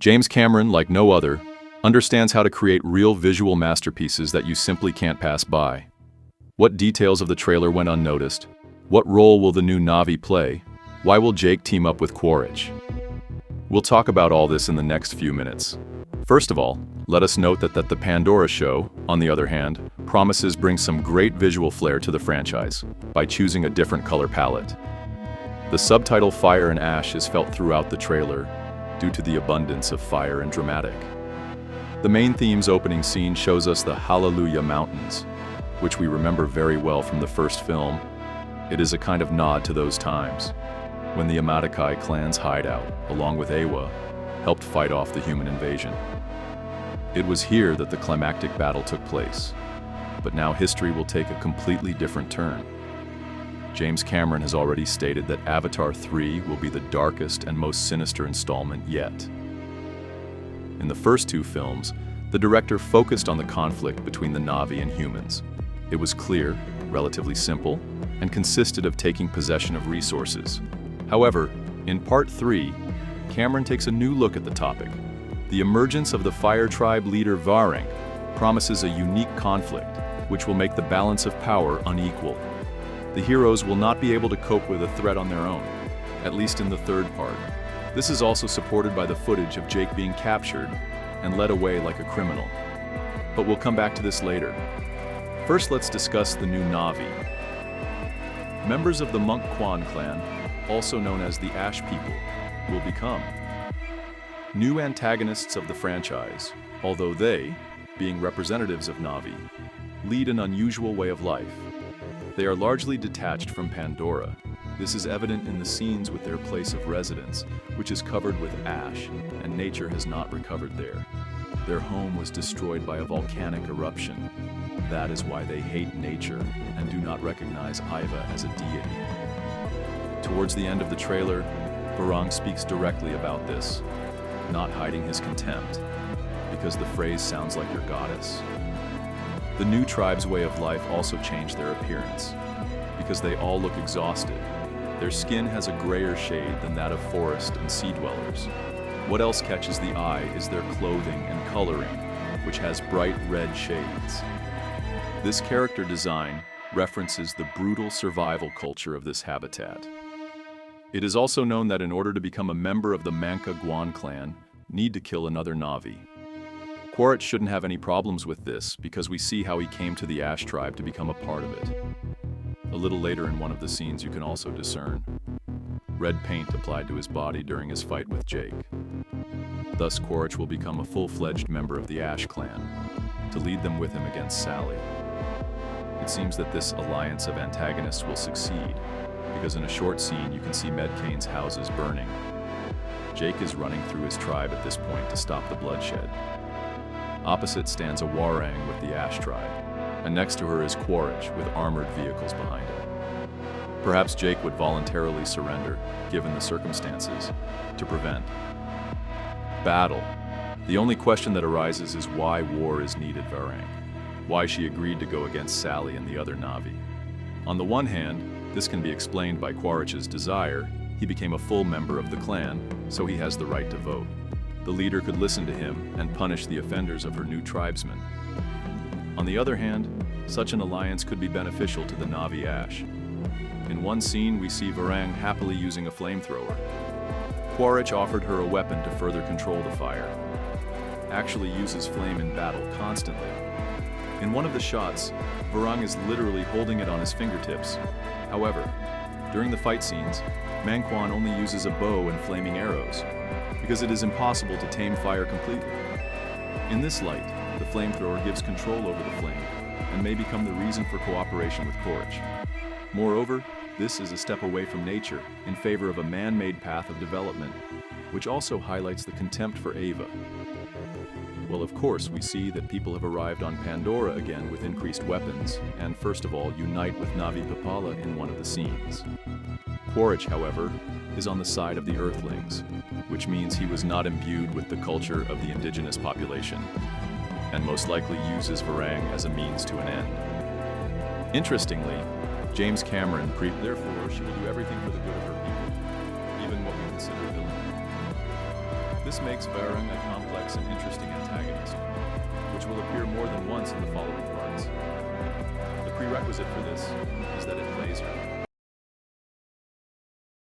James Cameron, like no other, understands how to create real visual masterpieces that you simply can't pass by. What details of the trailer went unnoticed? What role will the new Na'vi play? Why will Jake team up with Quaritch? We'll talk about all this in the next few minutes. First of all, let us note that the Pandora show, on the other hand, promises bring some great visual flair to the franchise by choosing a different color palette. The subtitle Fire and Ash is felt throughout the trailer due to the abundance of fire and dramatic. The main theme's opening scene shows us the Hallelujah Mountains, which we remember very well from the first film. It is a kind of nod to those times, when the Amatakai clan's hideout, along with Awa, helped fight off the human invasion. It was here that the climactic battle took place, but now history will take a completely different turn. James Cameron has already stated that Avatar 3 will be the darkest and most sinister installment yet. In the first two films, the director focused on the conflict between the Na'vi and humans. It was clear, relatively simple, and consisted of taking possession of resources. However, in Part 3, Cameron takes a new look at the topic. The emergence of the Fire Tribe leader Varang promises a unique conflict, which will make the balance of power unequal. The heroes will not be able to cope with a threat on their own, at least in the third part. This is also supported by the footage of Jake being captured and led away like a criminal. But we'll come back to this later. First, let's discuss the new Na'vi. Members of the Monk Kwan clan, also known as the Ash People, will become new antagonists of the franchise, although they, being representatives of Na'vi, lead an unusual way of life. They are largely detached from Pandora. This is evident in the scenes with their place of residence, which is covered with ash, and nature has not recovered there. Their home was destroyed by a volcanic eruption. That is why they hate nature and do not recognize Iva as a deity. Towards the end of the trailer, Varang speaks directly about this, not hiding his contempt, because the phrase sounds like your goddess. The new tribe's way of life also changed their appearance, because they all look exhausted. Their skin has a grayer shade than that of forest and sea dwellers. What else catches the eye is their clothing and coloring, which has bright red shades. This character design references the brutal survival culture of this habitat. It is also known that in order to become a member of the Manka Guan clan, need to kill another Na'vi. Quaritch shouldn't have any problems with this because we see how he came to the Ash tribe to become a part of it. A little later in one of the scenes you can also discern red paint applied to his body during his fight with Jake. Thus Quaritch will become a full-fledged member of the Ash clan, to lead them with him against Sally. It seems that this alliance of antagonists will succeed, because in a short scene you can see Medcane's houses burning. Jake is running through his tribe at this point to stop the bloodshed. Opposite stands a Warang with the Ash tribe, and next to her is Quaritch with armored vehicles behind him. Perhaps Jake would voluntarily surrender, given the circumstances, to prevent battle. The only question that arises is why war is needed Varang, why she agreed to go against Sally and the other Na'vi. On the one hand, this can be explained by Quaritch's desire. He became a full member of the clan, so he has the right to vote. The leader could listen to him and punish the offenders of her new tribesmen. On the other hand, such an alliance could be beneficial to the Na'vi Ash. In one scene, we see Varang happily using a flamethrower. Quaritch offered her a weapon to further control the fire. Actually uses flame in battle constantly. In one of the shots, Varang is literally holding it on his fingertips. However, during the fight scenes, Manquan only uses a bow and flaming arrows, because it is impossible to tame fire completely. In this light, the flamethrower gives control over the flame, and may become the reason for cooperation with Quaritch. Moreover, this is a step away from nature in favor of a man-made path of development, which also highlights the contempt for Ava. Well, of course, we see that people have arrived on Pandora again with increased weapons, and first of all, unite with Na'vi Papala in one of the scenes. Quaritch, however, is on the side of the Earthlings, which means he was not imbued with the culture of the indigenous population, and most likely uses Varang as a means to an end. Interestingly, James Cameron therefore she will do everything for the good of her people, even what we consider villainy. This makes Varung a complex and interesting antagonist, which will appear more than once in the following parts. The prerequisite for this is that it